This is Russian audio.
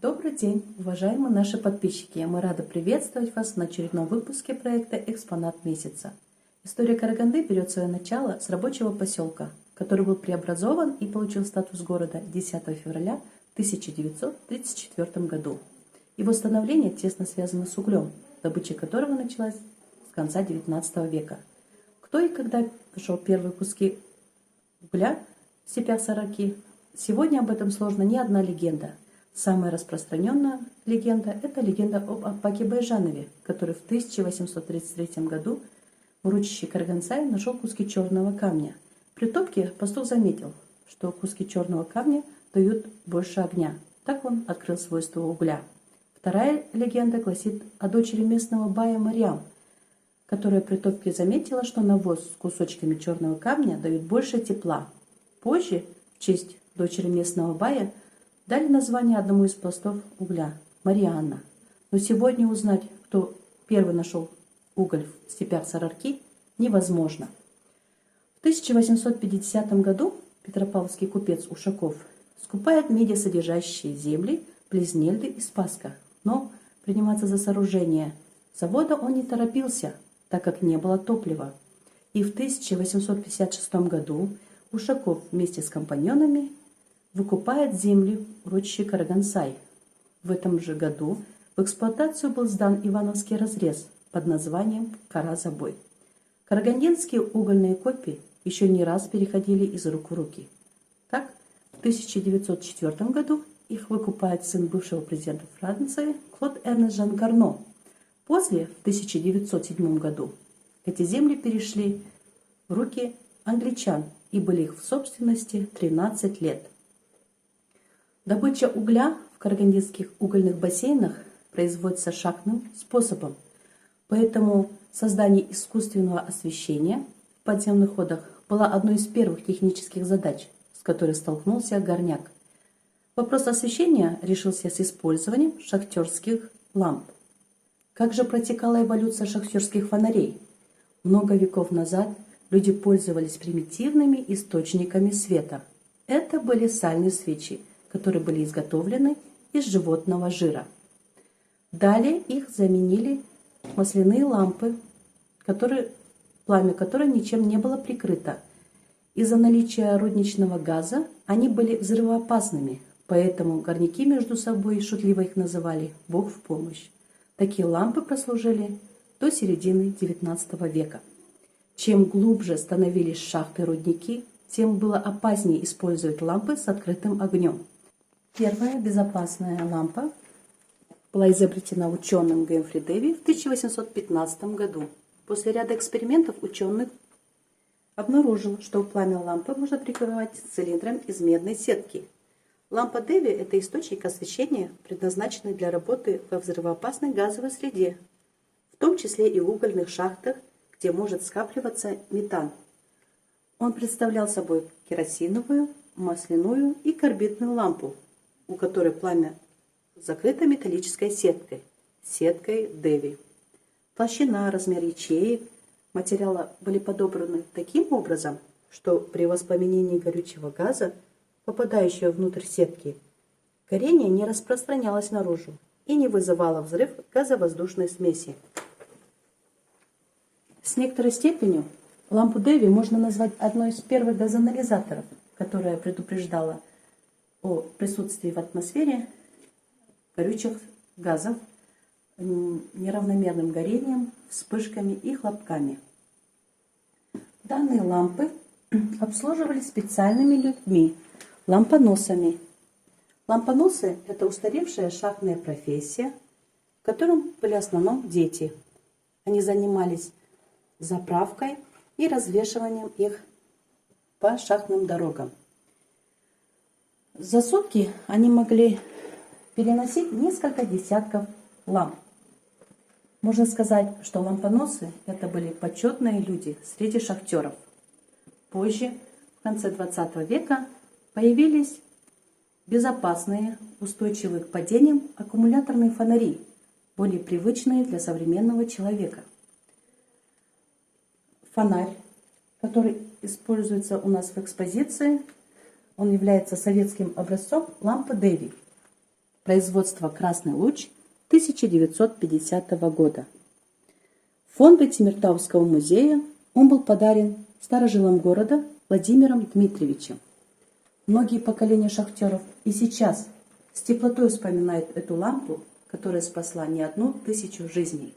Добрый день, уважаемые наши подписчики! Мы рады приветствовать вас на очередном выпуске проекта «Экспонат месяца». История Караганды берет свое начало с рабочего поселка, который был преобразован и получил статус города 10 февраля 1934 году. Его становление тесно связано с углем, добыча которого началась с конца XIX века. Кто и когда нашел первые куски угля в степях Сараки, сегодня об этом сложна ни одна легенда. Самая распространенная легенда – это легенда об Апаке Байжанове, который в 1833 году в урочище Карагансай нашел куски черного камня. При топке пастух заметил, что куски черного камня дают больше огня. Так он открыл свойства угля. Вторая легенда гласит о дочери местного бая Мариам, которая при топке заметила, что навоз с кусочками черного камня дают больше тепла. Позже, в честь дочери местного бая, дали название одному из пластов угля – Марианна. Но сегодня узнать, кто первый нашел уголь в степях Сарарки, невозможно. В 1850 году петропавловский купец Ушаков скупает медисодержащие земли близ Нельды и Спасска, но приниматься за сооружение завода он не торопился, так как не было топлива. И в 1856 году Ушаков вместе с компаньонами выкупает земли урочища Карагансай. В этом же году в эксплуатацию был сдан Ивановский разрез под названием Кара-Забой. Карагандинские угольные копии еще не раз переходили из рук в руки. Так, в 1904 году их выкупает сын бывшего президента Франции Клод Эрнест Жан Карно. После, в 1907 году, эти земли перешли в руки англичан и были их в собственности 13 лет. Добыча угля в карагандинских угольных бассейнах производится шахтным способом, поэтому создание искусственного освещения в подземных ходах была одной из первых технических задач, с которой столкнулся горняк. Вопрос освещения решился с использованием шахтерских ламп. Как же протекала эволюция шахтерских фонарей? Много веков назад люди пользовались примитивными источниками света. Это были сальные свечи, которые были изготовлены из животного жира. Далее их заменили масляные лампы, пламя которых ничем не было прикрыто. Из-за наличия рудничного газа они были взрывоопасными, поэтому горняки между собой шутливо их называли «Бог в помощь». Такие лампы прослужили до середины XIX века. Чем глубже становились шахты и рудники, тем было опаснее использовать лампы с открытым огнем. Первая безопасная лампа была изобретена ученым Гемфри Дэви в 1815 году. После ряда экспериментов ученый обнаружил, что пламя лампы можно прикрывать цилиндром из медной сетки. Лампа Дэви – это источник освещения, предназначенный для работы во взрывоопасной газовой среде, в том числе и в угольных шахтах, где может скапливаться метан. Он представлял собой керосиновую, масляную и карбидную лампу, у которой пламя закрыто металлической сеткой Дэви. Толщина, размер ячеек материала были подобраны таким образом, что при воспламенении горючего газа, попадающего внутрь сетки, горение не распространялось наружу и не вызывало взрыв газовоздушной смеси. С некоторой степенью лампу Дэви можно назвать одной из первых газоанализаторов, которая предупреждала о присутствии в атмосфере горючих газов неравномерным горением, вспышками и хлопками. Данные лампы обслуживались специальными людьми – лампоносами. Лампоносы – это устаревшая шахтная профессия, в котором были в основном дети. Они занимались заправкой и развешиванием их по шахтным дорогам. За сутки они могли переносить несколько десятков ламп. Можно сказать, что лампоносы – это были почетные люди среди шахтеров. Позже, в конце XX века, появились безопасные, устойчивые к падениям аккумуляторные фонари, более привычные для современного человека. Фонарь, который используется у нас в экспозиции, он является советским образцом лампы Дэви. Производство «Красный луч» 1950 года. В фонды Темиртауского музея он был подарен старожилам города Владимиром Дмитриевичем. Многие поколения шахтеров и сейчас с теплотой вспоминают эту лампу, которая спасла не одну тысячу жизней.